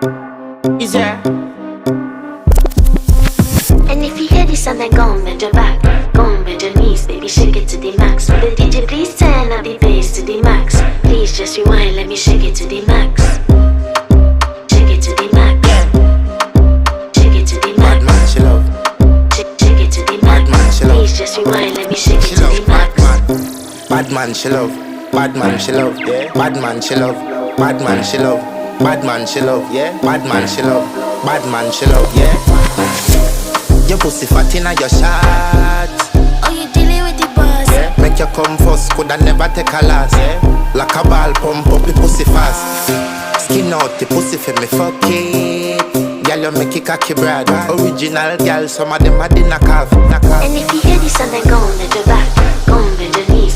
Is there? And if you hear this and then go on bend your back, go on bend your knees, baby, shake it to the max. Will the DJ please turn up the bass to the max? Please just rewind, let me shake it to the max. Shake it to the max. Shake it to the max. Bad man, she love. Shake it to the max. Bad man, she love. Please just rewind, let me shake She it to love the max. bad man, she love. Bad man, she love. Yeah. Bad man, she love. Bad man, she love. Bad man, she love. Yeah. Bad man, she love. Bad man, she love. Yeah. Your pussy fat inna your shot. Oh, you dealing with the boss? Yeah. Make you come first, coulda never take a last. Yeah. Like a ball pump up the pussy fast. Skin out the pussy for me fuck it. Girl, you make it cocky brad. Original girl, some of them a dinner calf. And if you hear this and then go on bend your back, go on bend your knees.